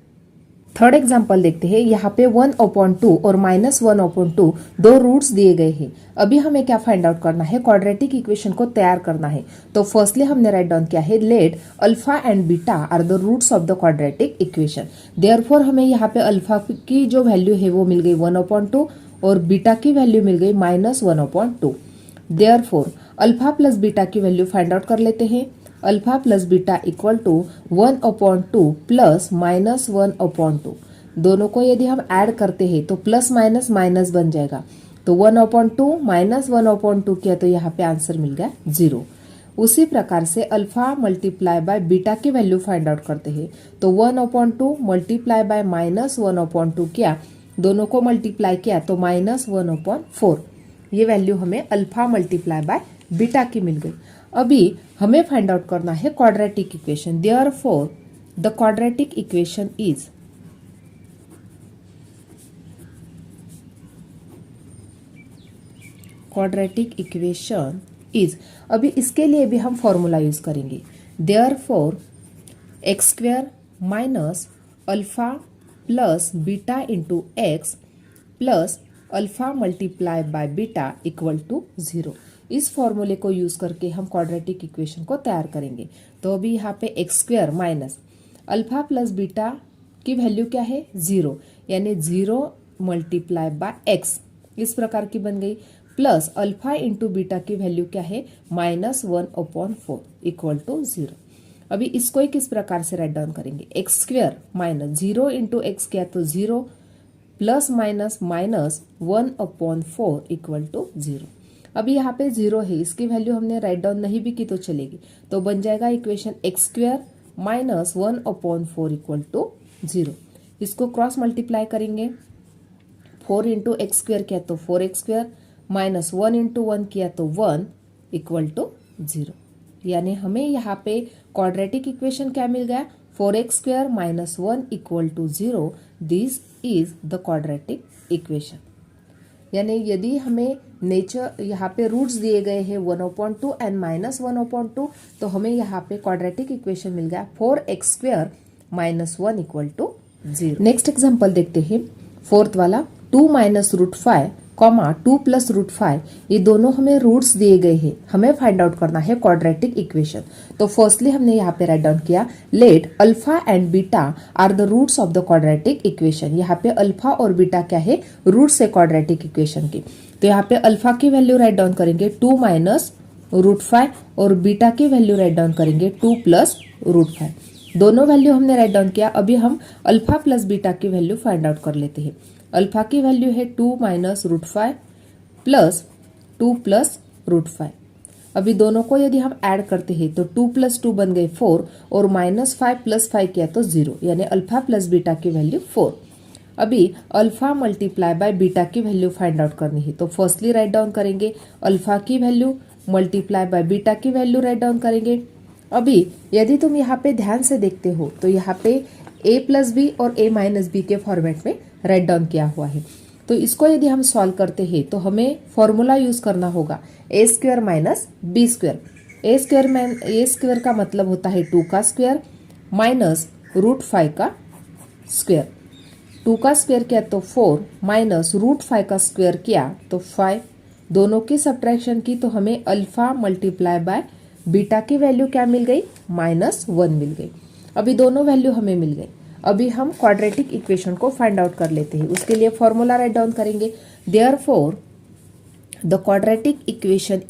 Third example देखते हैं। यहाँ पे 1/2 और -1/2 दो रूट्स दिए गए हैं। अभी हमें क्या फाइंड आउट करना है, क्वाड्रेटिक इक्वेशन को तैयार करना है। तो फर्स्टली हमने राइट डाउन किया है let alpha and beta are the roots of the quadratic equation. Therefore हमें यहाँ पे अल्फा की जो वैल्यू है वो मिल गई 1/2 और बीटा की वैल्यू मिल गई -1/2। देयरफॉर अल्फा प्लस बीटा की वैल्यू फाइंड आउट कर लेते हैं। Alpha plus beta equal to 1/2 plus -1/2। दोनों को यदि हम ऐड करते हैं तो प्लस माइनस माइनस बन जाएगा, तो 1/2 माइनस 1/2 किया तो यहाँ पे आंसर मिल गया 0। उसी प्रकार से अल्फा मल्टीप्लाई बाय बीटा की वैल्यू फाइंड आउट करते हैं, तो 1/2 मल्टीप्लाई बाय -1/2 किया, दोनों को मल्टीप्लाई किया तो -1/4। ये वैल्यू हमें अल्फा मल्टीप्लाई बाय बीटा की मिल गई। अभी हमें फाइंड आउट करना है quadratic equation. Therefore the quadratic equation is, quadratic equation is, अभी इसके लिए भी हम फॉर्मूला यूज करेंगे। Therefore x square minus alpha plus beta into x plus alpha multiply by beta equal to 0। इस फॉर्मूले को यूज करके हम क्वाड्रेटिक इक्वेशन को तैयार करेंगे। तो अभी यहाँ पे x square minus alpha plus beta की वैल्यू क्या है, 0, यानी 0 मल्टीप्लाई बाय एक्स इस प्रकार की बन गई, प्लस अल्फा इंटू बीटा की वैल्यू क्या है, -1/4 इक्वल टू 0। अभी इसको ही किस प्रकार से राइट डाउन करेंगे, x square minus 0 into x किया तो 0 प्लस माइनस -1/4 इक्वल टू 0। अभी यहाँ पे 0 है, इसकी वैल्यू हमने राइट डाउन नहीं भी की तो चलेगी, तो बन जाएगा equation x square minus 1/4 equal to 0। इसको क्रॉस मल्टीप्लाई करेंगे, 4 इंटू एक्स स्क्वायर किया तो 4x स्क्वायर माइनस 1 इंटू 1 किया तो 1 इक्वल टू 0। यानी हमें यहाँ पे क्वाड्रेटिक इक्वेशन क्या मिल गया, 4x square minus 1 equal to 0। This is the quadratic equation. यानी यदि हमें नेचर यहाँ पे रूट्स दिए गए हैं 1/2 एंड -1/2, तो हमें यहाँ पे क्वाड्रेटिक इक्वेशन मिल गया 4x square minus 1 equal to 0। Next example देखते हैं, फोर्थ वाला 2 minus root 5 comma 2 plus root 5, ये दोनों हमें रूट्स दिए गए हैं, हमें फाइंड आउट करना है क्वाड्रेटिक इक्वेशन। तो फर्स्टली हमने यहाँ पे राइट डाउन किया, let alpha and beta are the roots of the quadratic equation. यहाँ पे अल्फा और बीटा क्या है, रूट्स है क्वाड्रेटिक इक्वेशन की। तो यहाँ पे अल्फा की वैल्यू राइट डाउन करेंगे 2 माइनस रूट 5 और बीटा की वैल्यू राइट डाउन करेंगे 2 प्लस रूट 5। दोनों वैल्यू हमने राइट डाउन किया। अभी हम अल्फा प्लस बीटा की वैल्यू फाइंड आउट कर लेते हैं। अल्फा की वैल्यू है 2 minus root 5 plus 2 plus root 5। अभी दोनों को यदि हम ऐड करते हैं तो 2 प्लस 2 बन गए 4 और माइनस 5 प्लस 5 किया तो 0, यानी अल्फा प्लस बीटा की वैल्यू 4। अभी अल्फा मल्टीप्लाई बाय बीटा की वैल्यू फाइंड आउट करनी है। तो फर्स्टली राइट डाउन करेंगे अल्फा की वैल्यू मल्टीप्लाई बाय बीटा की वैल्यू राइट डाउन करेंगे। अभी यदि तुम यहाँ पे ध्यान से देखते हो तो यहाँ पे a प्लस बी और a माइनस बी के फॉर्मेट में राइट डाउन किया हुआ है। तो इसको यदि हम सॉल्व करते हैं तो हमें फॉर्मूला यूज करना होगा a square minus b square. A square का मतलब होता है 2 का स्क्वायर माइनस रूट 5 का स्क्वायर। 2 का स्क्वायर किया तो 4 माइनस रूट 5 का स्क्वायर किया तो 5। दोनों की सब्ट्रैक्शन की तो हमें अल्फा मल्टीप्लाई बाय बीटा की वैल्यू क्या मिल गई, -1 मिल गई। अभी दोनों वैल्यू हमें मिल गई। अभी हम क्वाड्रेटिक इक्वेशन को फाइंड आउट कर लेते हैं। उसके लिए फॉर्मूला राइट डाउन करेंगे, therefore the quadratic equation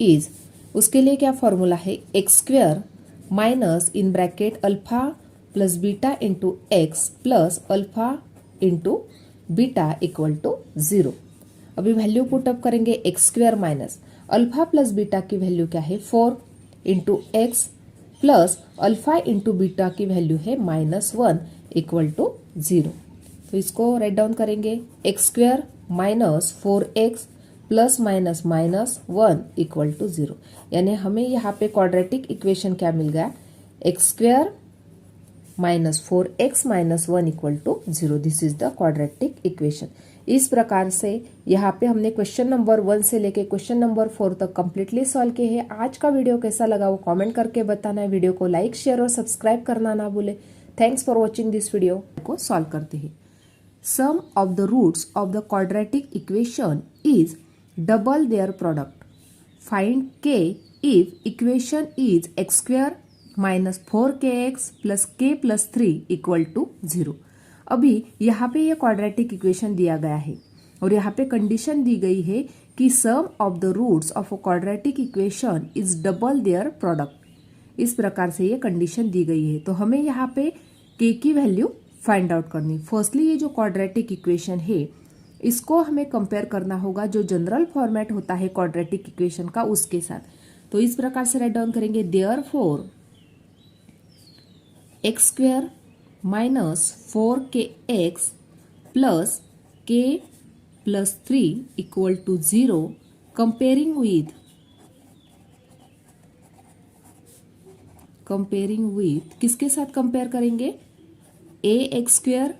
is उसके लिए क्या फॉर्मूला है, x square minus in bracket alpha plus beta into x plus alpha into beta equal to 0। अभी वैल्यू पुटअप करेंगे, x square minus alpha plus beta की value क्या है 4 into x plus alpha into beta की value है -1 equal to 0। तो इसको right down करेंगे, x square minus 4x plus minus -1 equal to 0, यानी हमें यहाँ पे क्वाड्रेटिक इक्वेशन क्या मिल गया, x square minus 4x minus 1 equal to 0। This is the quadratic equation. इस प्रकार से यहाँ पे हमने क्वेश्चन नंबर 1 से लेके क्वेश्चन नंबर 4 तक कंप्लीटली सॉल्व किए हैं। आज का वीडियो कैसा लगा वो कमेंट करके बताना है। वीडियो को लाइक शेयर और सब्सक्राइब करना ना भूले। Thanks for watching this video. को सॉल्व करते हैं। Sum of the roots of the quadratic equation is double their product. Find K if equation is x square minus 4kx plus k plus 3 equal to 0। अभी यहाँ पे ये quadratic equation दिया गया है और यहाँ पे कंडीशन दी गई है कि sum of the roots of a quadratic equation is double their product. इस प्रकार से ये कंडीशन दी गई है। तो हमें यहाँ पे k की वैल्यू फाइंड आउट करनी। फर्स्टली ये जो क्वाड्रेटिक इक्वेशन है इसको हमें कंपेयर करना होगा जो जनरल फॉर्मेट होता है क्वाड्रेटिक इक्वेशन का उसके साथ। तो इस प्रकार से राइट डाउन करेंगे, therefore x square minus 4kx plus k plus 3 equal to 0 comparing with किसके साथ कंपेयर करेंगे, A X square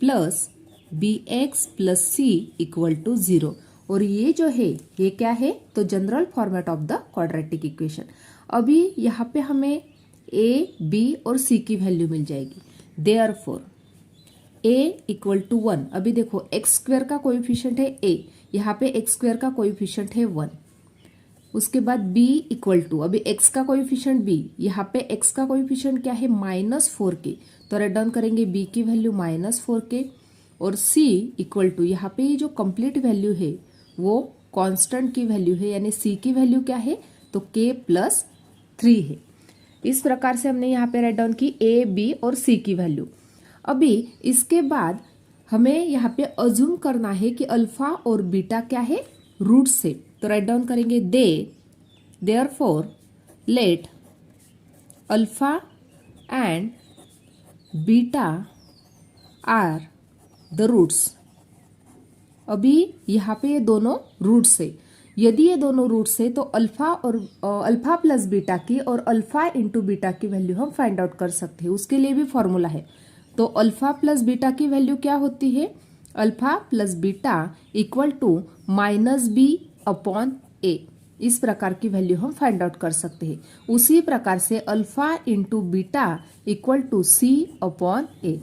plus B X plus C equal to 0। और ये जो है ये क्या है, तो general format of the quadratic equation. अभी यहाँ पे हमें a, b और c की वैल्यू मिल जाएगी। Therefore a equal to 1। अभी देखो एक्स स्क्वायर का कोएफिशिएंट है a, यहाँ पे एक्स स्क्वायर का कोएफिशिएंट है 1। उसके बाद b इक्वल टू, अभी x का कोएफिशिएंट b, यहाँ पे x का कोएफिशिएंट क्या है -4k। तो राइट डाउन करेंगे b की वैल्यू -4k और c इक्वल टू, यहाँ पे जो कंप्लीट वैल्यू है वो कांस्टेंट की वैल्यू है, यानी c की वैल्यू क्या है, तो k प्लस 3 है। इस प्रकार से हमने यहाँ पे राइट डाउन की a, b और c की वैल्यू। अभी इसके बाद हमें यहाँ पे अज्यूम करना है कि अल्फा और बीटा क्या है, रूट से। तो राइट डाउन करेंगे, therefore let alpha and beta are the roots. अभी यहाँ पे ये दोनों रूट्स है। यदि ये दोनों रूट्स है तो अल्फा प्लस बीटा की और अल्फा इंटू बीटा की वैल्यू हम फाइंड आउट कर सकते हैं। उसके लिए भी फॉर्मूला है। तो अल्फा प्लस बीटा की वैल्यू क्या होती है, alpha plus beta equal to -b upon a। इस प्रकार की वैल्यू हम फाइंड आउट कर सकते हैं। उसी प्रकार से alpha into beta equal to C upon A,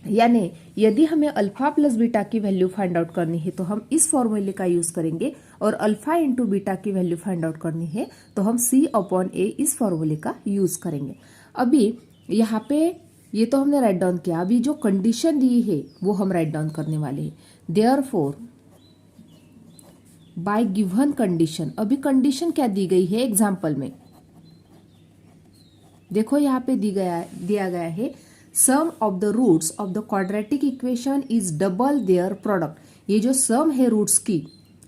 यानी यदि हमें अल्फा प्लस बीटा की वैल्यू फाइंड आउट करनी है तो हम इस फॉर्मूले का यूज करेंगे, और अल्फा इंटू बीटा की वैल्यू फाइंड आउट करनी है तो हम सी अपॉन ए इस फॉर्मूले का यूज करेंगे। अभी यहाँ पे ये तो हमने राइट डाउन किया, अभी जो कंडीशन दी है वो हम राइट डाउन करने वाले हैं। देयरफॉर बाय गिवन कंडीशन, अभी कंडीशन क्या दी गई है एग्जाम्पल में, देखो यहाँ पे दिया गया है sum of the roots of the quadratic equation is double their product. ये जो सम है रूट्स की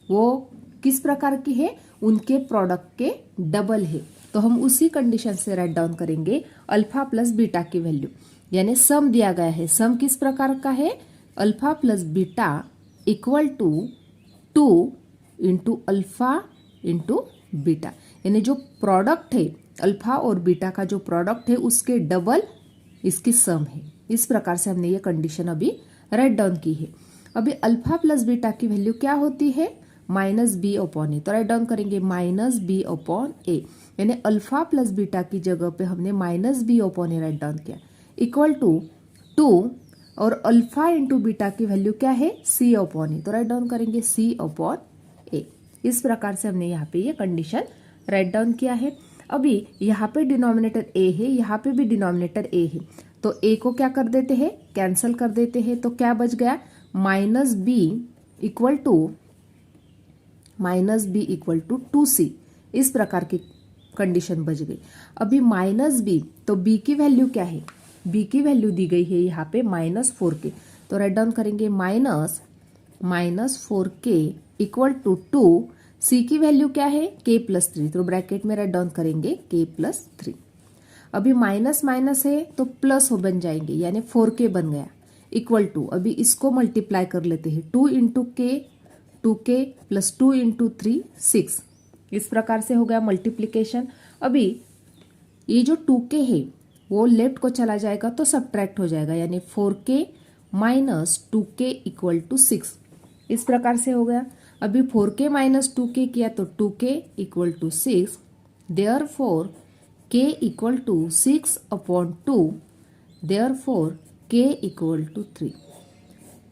वो किस प्रकार की है, उनके प्रोडक्ट के डबल है। तो हम उसी कंडीशन से राइट डाउन करेंगे अल्फा प्लस बीटा की वैल्यू, यानी सम दिया गया है, सम किस प्रकार का है, alpha plus beta equal to 2 into alpha into beta, यानी जो प्रोडक्ट है अल्फा और बीटा का जो प्रोडक्ट है उसके डबल इसकी सम है। इस प्रकार से हमने ये कंडीशन अभी राइट डाउन की है। अभी अल्फा प्लस बीटा की वैल्यू क्या होती है, माइनस बी अपॉन ए, तो राइट डाउन करेंगे माइनस बी अपॉन ए, यानी अल्फा प्लस बीटा की जगह पे हमने माइनस बी अपॉन ए राइट डाउन किया, इक्वल टू 2, और अल्फा इंटू बीटा की वैल्यू क्या है, सी अपॉन ए, तो राइट डाउन करेंगे सी अपॉन ए। इस प्रकार से हमने यहाँ पे ये कंडीशन राइट डाउन किया है। अभी यहाँ पे डिनोमिनेटर ए है, यहाँ पे भी डिनोमिनेटर ए है, तो ए को क्या कर देते हैं, कैंसिल कर देते हैं, तो क्या बच गया, minus B equal to 2c, इस प्रकार की कंडीशन बच गई। अभी माइनस बी, तो बी की वैल्यू क्या है, बी की वैल्यू दी गई है यहाँ पे -4k, तो राइट डाउन करेंगे -4k इक्वल टू 2, सी की वैल्यू क्या है, k प्लस 3, तो ब्रैकेट में राइट डाउन करेंगे k प्लस 3। अभी माइनस माइनस है तो प्लस हो बन जाएंगे, यानी 4k बन गया, इक्वल टू, अभी इसको मल्टीप्लाई कर लेते हैं, 2 into k 2k plus 2 into 3 6, इस प्रकार से हो गया मल्टीप्लीकेशन। अभी ये जो 2k है वो लेफ्ट को चला जाएगा तो सब्ट्रैक्ट हो जाएगा, यानी 4k minus 2k equal to 6, इस प्रकार से हो गया। अभी 4k माइनस 2k किया तो 2k equal to 6, therefore k equal to 6 upon 2, therefore k equal to 3,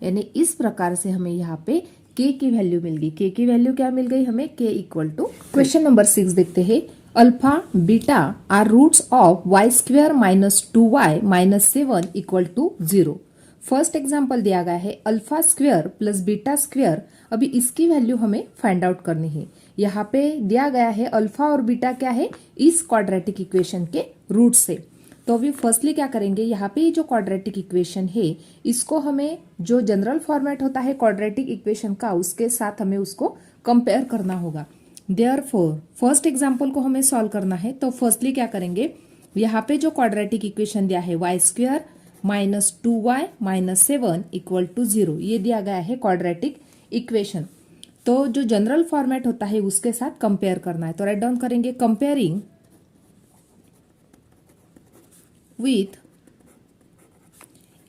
यानी इस प्रकार से हमें यहाँ पे k की वैल्यू मिल गई। k की वैल्यू क्या मिल गई हमें, k equal to. Question number 6 देखते हैं, alpha beta are roots of y square minus 2y minus 7 equal to 0। First example दिया गया है alpha square plus beta square, अभी इसकी वैल्यू हमें फाइंड आउट करनी है। यहाँ पे दिया गया है अल्फा और बीटा क्या है, इस क्वाड्रेटिक इक्वेशन के रूट से। तो अभी फर्स्टली क्या करेंगे, यहाँ पे जो क्वाड्रेटिक इक्वेशन है इसको हमें जो जनरल फॉर्मेट होता है क्वाड्रेटिक इक्वेशन का उसके साथ हमें उसको कंपेयर करना होगा। देयरफॉर फर्स्ट एग्जाम्पल को हमें सॉल्व करना है, तो फर्स्टली क्या करेंगे, यहाँ पे जो क्वाड्रेटिक इक्वेशन दिया है y square minus 2y minus 7 equal to 0, ये दिया गया है क्वाड्रेटिक इक्वेशन। तो जो जनरल फॉर्मेट होता है उसके साथ कंपेयर करना है, तो राइट डाउन करेंगे comparing with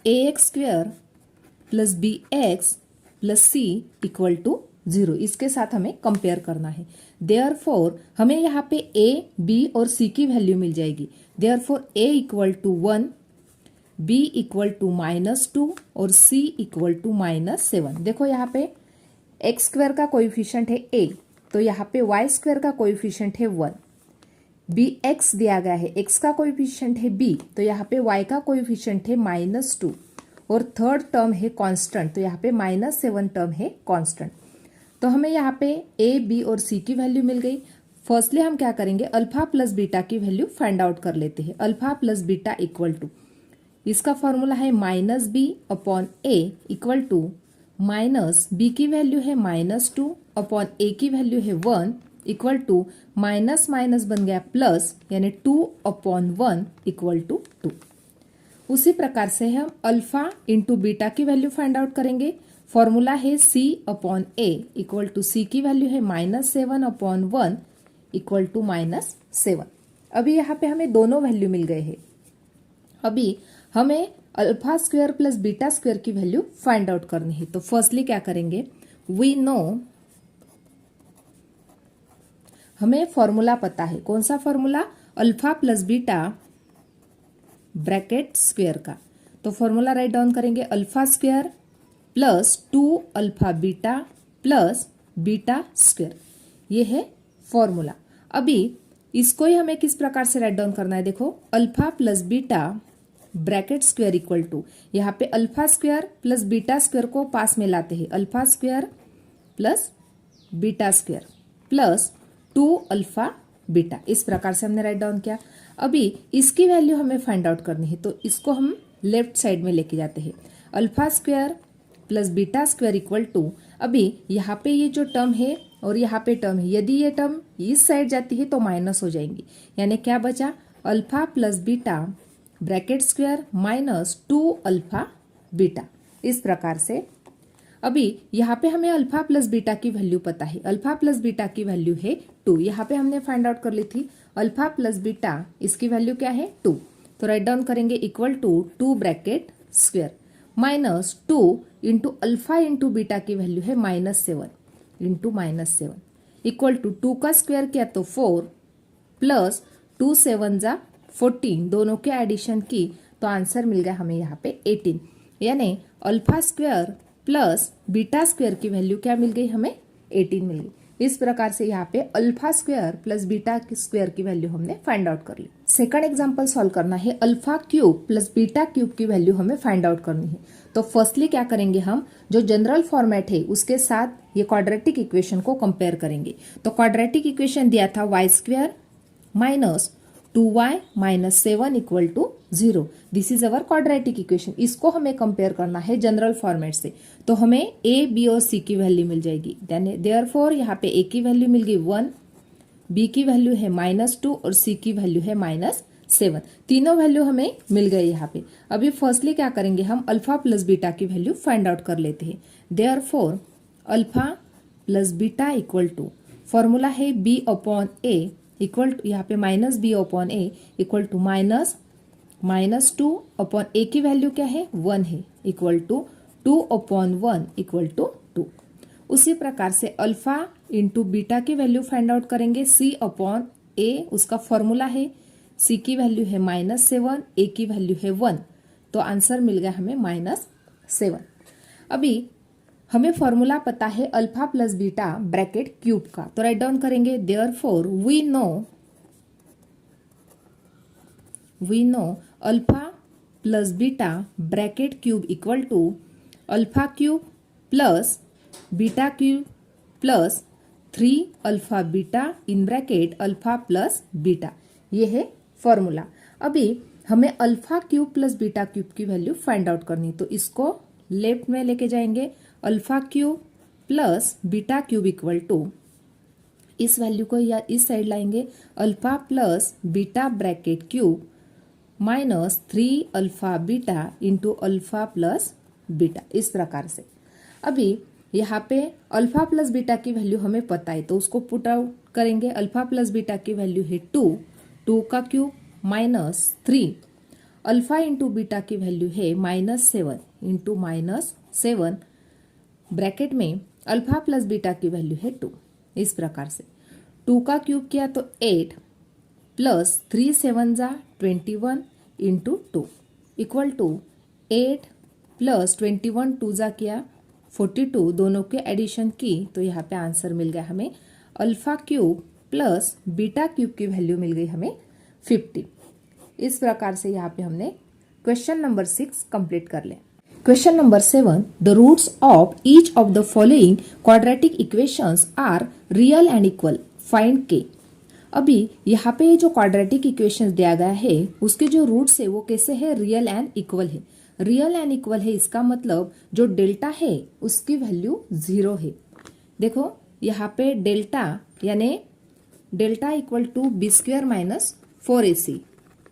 ax square plus bx plus c equal to 0, इसके साथ हमें कंपेयर करना है। देयरफॉर हमें यहाँ पे a, b और c की वैल्यू मिल जाएगी। Therefore a equal to 1, b equal to -2 और c इक्वल टू -7। देखो यहाँ पे x स्क्वायर का कोएफिशिएंट है a, तो यहाँ पे y स्क्वायर का कोएफिशिएंट है 1, bx दिया गया है, x का कोएफिशिएंट है b, तो यहाँ पे y का कोएफिशिएंट है -2, और थर्ड टर्म है कांस्टेंट, तो यहाँ पे -7 टर्म है कांस्टेंट। तो हमें यहाँ पे a, b और c की वैल्यू मिल गई। फर्स्टली हम क्या करेंगे, अल्फा प्लस बीटा की वैल्यू फाइंड आउट कर लेते हैं। Alpha plus beta equal to, इसका फॉर्मूला है minus B upon a equal to minus B की वैल्यू है -2 अपॉन ए की वैल्यू है 1 इक्वल टू माइनस माइनस बन गया प्लस, यानी 2 अपॉन 1 इक्वल टू 2। उसी प्रकार से हम अल्फा इंटू बीटा की वैल्यू फाइंड आउट करेंगे। फॉर्मूला है c upon a equal to c की वैल्यू है -7 अपॉन 1 इक्वल टू -7। अभी यहाँ पे हमें दोनों वैल्यू मिल गए हैं। अभी हमें alpha square plus beta square की वैल्यू फाइंड आउट करनी है। तो फर्स्टली क्या करेंगे, वी नो हमें फॉर्मूला पता है, कौन सा formula, alpha plus beta bracket square का। तो फॉर्मूला राइट डाउन करेंगे, alpha square plus 2 alpha beta plus beta square, ये है फॉर्मूला। अभी इसको ही हमें किस प्रकार से राइट डाउन करना है, देखो alpha plus beta bracket square equal to, यहाँ पे alpha square plus beta square को पास में लाते हैं, alpha square plus beta square plus 2 alpha beta, इस प्रकार से हमने राइट डाउन किया। अभी इसकी वैल्यू हमें फाइंड आउट करनी है, तो इसको हम लेफ्ट साइड में लेके जाते हैं, alpha square plus beta square equal to, अभी यहाँ पे ये जो टर्म है और यहाँ पे टर्म है, यदि ये टर्म इस साइड जाती है तो माइनस हो जाएंगी, यानी क्या बचा, alpha plus beta bracket square minus 2 alpha beta, इस प्रकार से। अभी यहाँ पे हमें अल्फा प्लस बीटा की वैल्यू पता है, अल्फा प्लस बीटा की वैल्यू है 2, यहाँ पे हमने फाइंड आउट कर ली थी अल्फा प्लस बीटा, इसकी वैल्यू क्या है 2, तो राइट डाउन करेंगे equal to 2 bracket square minus 2 into alpha into beta की वैल्यू है -7 इंटू -7 इक्वल टू 2 का स्क्वायर किया तो 4 प्लस 2 7 जा 14, दोनों के एडिशन की तो आंसर मिल गया हमें यहाँ पे 18, यानी alpha square plus beta square की वैल्यू क्या मिल गई, हमें 18 मिल गई। इस प्रकार से यहाँ पे alpha square plus beta square की वैल्यू हमने फाइंड आउट कर ली। सेकंड एग्जांपल सॉल्व करना है, alpha cube plus beta cube की वैल्यू हमें फाइंड आउट करनी है। तो फर्स्टली क्या करेंगे, हम जो जनरल फॉर्मेट है उसके साथ ये क्वाड्रेटिक इक्वेशन को कंपेयर करेंगे। तो क्वाड्रेटिक इक्वेशन दिया था y square minus 2y minus 7 equal to 0, this is our quadratic equation. इसको हमें कंपेयर करना है जनरल फॉर्मेट से, तो हमें a, b और c की वैल्यू मिल जाएगी। देयरफॉर यहाँ पे a की वैल्यू मिल गई 1, b की वैल्यू है -2 और c की वैल्यू है -7, तीनों वैल्यू हमें मिल गए यहाँ पे। अभी फर्स्टली क्या करेंगे, हम अल्फा प्लस बीटा की वैल्यू फाइंड आउट कर लेते हैं। Therefore alpha plus beta equal to, formula है b upon a equal to, यहाँ पे -b upon a equal to -2 upon a की वैल्यू क्या है 1 है equal to 2 upon 1 equal to 2। उसी प्रकार से अल्फा इंटू बीटा की वैल्यू फाइंड आउट करेंगे, c अपॉन a उसका फॉर्मूला है, c की वैल्यू है -7, a की वैल्यू है 1, तो आंसर मिल गया हमें -7। अभी हमें फॉर्मूला पता है alpha plus beta bracket cube का, तो राइट डाउन करेंगे, therefore we know alpha plus beta bracket cube equal to alpha cube plus beta cube plus 3 alpha beta in bracket alpha plus beta, ये है formula. अभी हमें alpha cube plus beta cube की value find out करनी, तो इसको left में लेके जाएंगे, alpha cube plus beta cube equal to, इस वैल्यू को या इस साइड लाएंगे, alpha plus beta bracket cube minus 3 alpha beta into alpha plus beta, इस प्रकार से। अभी यहाँ पे अल्फा प्लस बीटा की वैल्यू हमें पता है, तो उसको पुट आउट करेंगे, अल्फा प्लस बीटा की वैल्यू है 2 का cube minus 3, alpha into beta की वैल्यू है -7 इंटू -7, ब्रैकेट में अल्फा प्लस बीटा की वैल्यू है 2, इस प्रकार से 2 का क्यूब किया तो 8 प्लस 3 7 जा 21 इंटू 2 इक्वल टू 8 प्लस 21 2 जा किया 42, दोनों के एडिशन की तो यहाँ पे आंसर मिल गया हमें alpha cube plus beta cube की वैल्यू मिल गई हमें 50। इस प्रकार से यहाँ पे हमने क्वेश्चन नंबर 6 कंप्लीट कर लिया। Question number 7. The roots of each of the following quadratic equations are real and equal. Find K. अभी यहाँ पे जो quadratic equations दिया गया है उसके जो रूट्स है वो कैसे है, रियल एंड इक्वल है। रियल एंड इक्वल है इसका मतलब जो डेल्टा है उसकी वैल्यू 0 है। देखो यहाँ पे डेल्टा यानी delta equal to b² minus 4ac,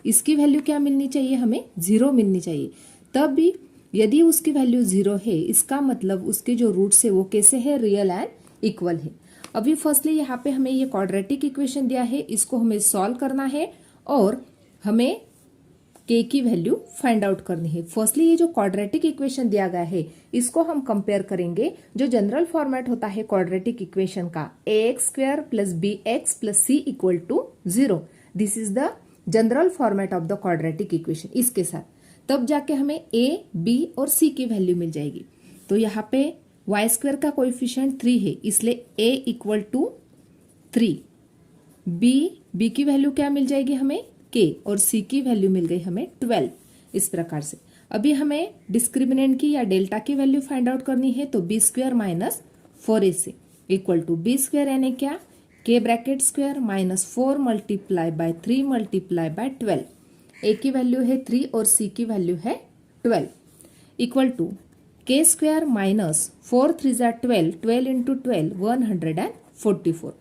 इसकी वैल्यू क्या मिलनी चाहिए, हमें 0 मिलनी चाहिए। तब भी यदि उसकी वैल्यू 0 है इसका मतलब उसके जो रूट्स है वो कैसे है, रियल एंड इक्वल है। अभी फर्स्टली यहाँ पे हमें ये क्वाड्रेटिक इक्वेशन दिया है, इसको हमें सॉल्व करना है और हमें के की वैल्यू फाइंड आउट करनी है। फर्स्टली ये जो क्वाड्रेटिक इक्वेशन दिया गया है इसको हम कंपेयर करेंगे जो जनरल फॉर्मेट होता है क्वाड्रेटिक इक्वेशन का, ax² plus bx plus c equal to 0। This is the general format of the quadratic equation. इसके साथ तब जाके हमें a, b और c की वैल्यू मिल जाएगी। तो यहाँ पे y² का कोएफिशिएंट 3 है, इसलिए a इक्वल टू 3, b की वैल्यू क्या मिल जाएगी हमें k, और c की वैल्यू मिल गई हमें 12। इस प्रकार से अभी हमें डिस्क्रिमिनेंट की या डेल्टा की वैल्यू फाइंड आउट करनी है। तो b² minus 4ac equal to b² यानी क्या, k bracket square minus 4 multiply bye 3 multiply by 12। a की वैल्यू है 3 और c की वैल्यू है 12 इक्वल टू k² माइनस 4 3 जा 12, 12 इंटू 12 144।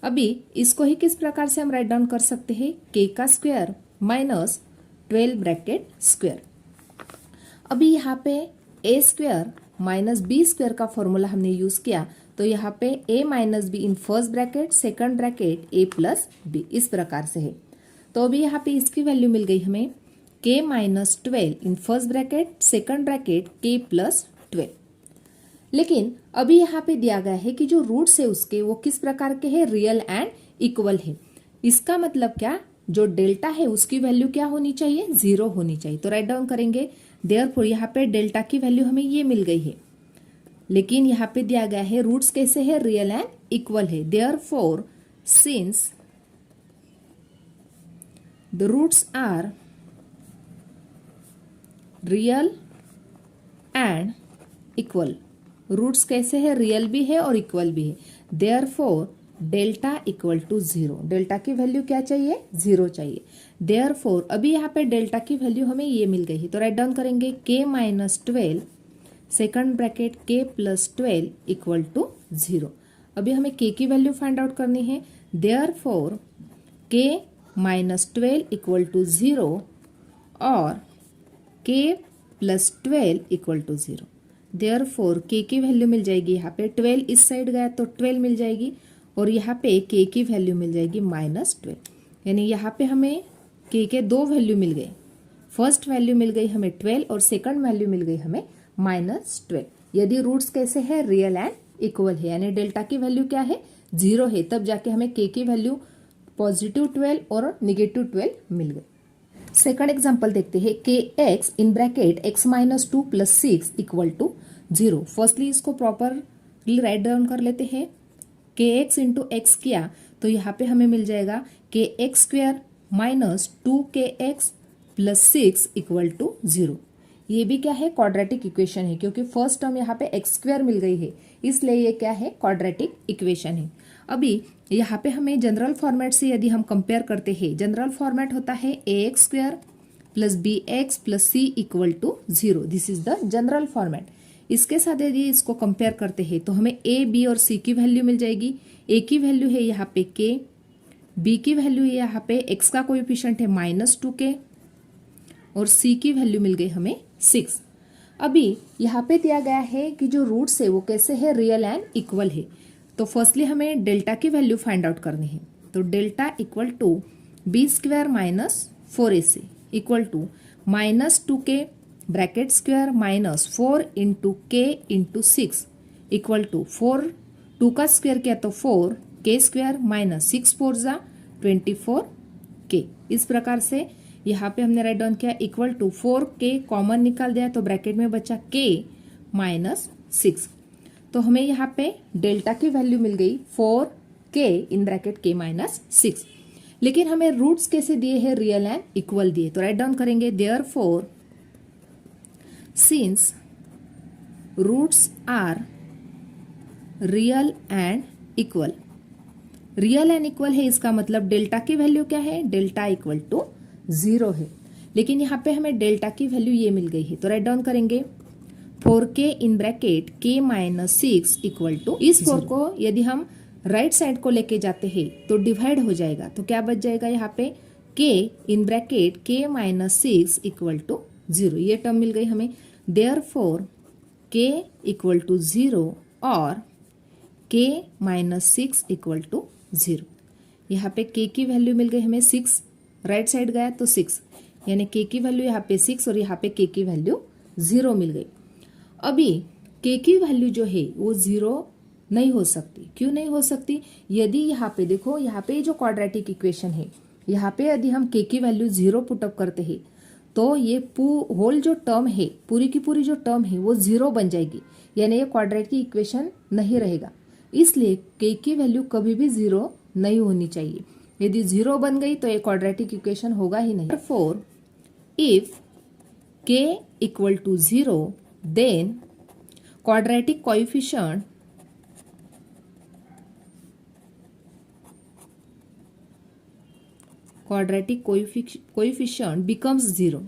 अभी इसको ही किस प्रकार से हम राइट डाउन कर सकते हैं, k का स्क्वायर माइनस 12 ब्रैकेट स्क्वायर। अभी यहाँ पे a² माइनस b² का फॉर्मूला हमने यूज किया, तो यहाँ पे a minus B in first bracket, second bracket a plus B, इस प्रकार से है। तो अभी यहाँ पे इसकी वैल्यू मिल गई हमें k माइनस 12 इन first bracket, second bracket k plus 12। लेकिन अभी यहाँ पे दिया गया है कि जो रूट्स है उसके वो किस प्रकार के हैं, रियल एंड इक्वल है। इसका मतलब क्या, जो डेल्टा है उसकी वैल्यू क्या होनी चाहिए, 0 होनी चाहिए। तो राइट डाउन करेंगे, देयरफॉर यहाँ पे डेल्टा की वैल्यू हमें ये मिल गई है, लेकिन यहाँ पे दिया गया है रूट्स कैसे है, रियल एंड इक्वल है। Therefore since the roots are real and equal, roots कैसे है, रियल भी है और इक्वल भी है। Therefore delta equal to 0, delta की वैल्यू क्या चाहिए, 0 चाहिए। देयरफॉर अभी यहाँ पे डेल्टा की वैल्यू हमें ये मिल गई है, तो राइट डाउन करेंगे k minus 12 second bracket k plus 12 equal to 0। अभी हमें k की वैल्यू फाइंड आउट करनी है। Therefore k minus 12 equal to 0 और k plus 12 equal to 0। Therefore k की वैल्यू मिल जाएगी, यहाँ पे 12 इस साइड गया तो 12 मिल जाएगी, और यहाँ पे k की वैल्यू मिल जाएगी माइनस 12। यानी यहाँ पे हमें k के दो वैल्यू मिल गए, फर्स्ट वैल्यू मिल गई हमें 12 और सेकंड वैल्यू मिल गई हमें माइनस 12। यदि रूट्स कैसे है, रियल एंड इक्वल है, यानी डेल्टा की वैल्यू क्या है, 0 है, तब जाके हमें k की वैल्यू पॉजिटिव 12 और निगेटिव 12 मिल गई। सेकंड एग्जांपल देखते हैं, kx in bracket x minus 2 plus 6 equal to 0। Firstly इसको प्रॉपरली राइट डाउन कर लेते हैं। kx इंटू एक्स किया तो यहाँ पे हमें मिल जाएगा kx² minus 2kx plus 6 equal to 0। ये भी क्या है, क्वाड्रेटिक इक्वेशन है, क्योंकि फर्स्ट टर्म यहाँ पे x² मिल गई है, इसलिए ये क्या है, क्वाड्रेटिक इक्वेशन है। अभी यहाँ पे हमें जनरल फॉर्मेट से यदि हम कंपेयर करते हैं, जनरल फॉर्मेट होता है ax² plus bx plus c equal to 0। This is the general format. इसके साथ यदि इसको कंपेयर करते हैं तो हमें a, b और c की वैल्यू मिल जाएगी। a की वैल्यू है यहाँ पे k, b की वैल्यू है यहाँ पे x का कोएफिशिएंट है माइनस 2k, और c की वैल्यू मिल गई हमें 6। अभी यहाँ पे दिया गया है कि जो रूट्स है वो कैसे है, रियल एंड इक्वल है। तो फर्स्टली हमें डेल्टा की वैल्यू फाइंड आउट करनी है। तो delta equal to b² minus 4ac equal to minus 2k bracket square minus 4 into k into 6 equal to 4, 2 का स्क्वायर किया तो 4 k² माइनस 6 4 जा 24k। इस प्रकार से यहाँ पे हमने राइट डाउन किया इक्वल टू 4k कॉमन निकाल दिया तो ब्रैकेट में बचा k माइनस 6। तो हमें यहाँ पे डेल्टा की वैल्यू मिल गई 4k in bracket k minus 6। लेकिन हमें रूट्स कैसे दिए हैं, रियल एंड इक्वल दिए, तो राइट डाउन करेंगे therefore since roots are real and equal. Real and equal है, इसका मतलब डेल्टा की वैल्यू क्या है, डेल्टा इक्वल टू 0 है। लेकिन यहाँ पे हमें डेल्टा की वैल्यू ये मिल गई है, तो राइट डाउन करेंगे 4k in bracket k minus 6 equal to, इस 4 को यदि हम राइट साइड को लेके जाते हैं तो डिवाइड हो जाएगा, तो क्या बच जाएगा यहाँ पे k in bracket k minus 6 equal to 0। ये टर्म मिल गई हमें। देयरफॉर k इक्वल टू 0 और k माइनस 6 इक्वल टू 0। यहाँ पे k की वैल्यू मिल गई हमें 6, राइट साइड गया तो 6, यानी के की वैल्यू यहाँ पे 6 और यहाँ पे के की वैल्यू 0 मिल गई। अभी के की वैल्यू जो है वो 0 नहीं हो सकती। क्यों नहीं हो सकती? यदि यहाँ पे देखो, यहाँ पे जो क्वाड्रेटिक इक्वेशन है, यहाँ पे यदि हम के की वैल्यू 0 पुटअप करते हैं तो ये होल जो टर्म है, पूरी की पूरी जो टर्म है वो 0 बन जाएगी, यानी ये क्वाड्रेटिक इक्वेशन नहीं रहेगा। इसलिए के की वैल्यू कभी भी 0 नहीं होनी चाहिए। यदि 0 बन गई तो ये क्वाड्रेटिक इक्वेशन होगा ही नहीं। Therefore, if k equal to 0, then quadratic coefficient becomes 0।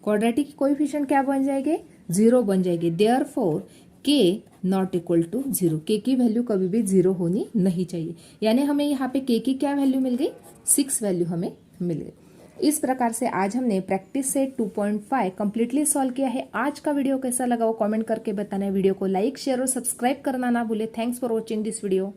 Quadratic coefficient क्या बन जाएंगे? 0 बन जाएंगे। Therefore, k not equal to 0। के की वैल्यू कभी भी 0 होनी नहीं चाहिए। यानी हमें यहाँ पे के की क्या वैल्यू मिल गई? 6 वैल्यू हमें मिल गई। इस प्रकार से आज हमने प्रैक्टिस सेट 2.5 कंप्लीटली सॉल्व किया है। आज का वीडियो कैसा लगा वो कमेंट करके बताना है। वीडियो को लाइक, शेयर और सब्सक्राइब करना ना भूले। Thanks for watching this video.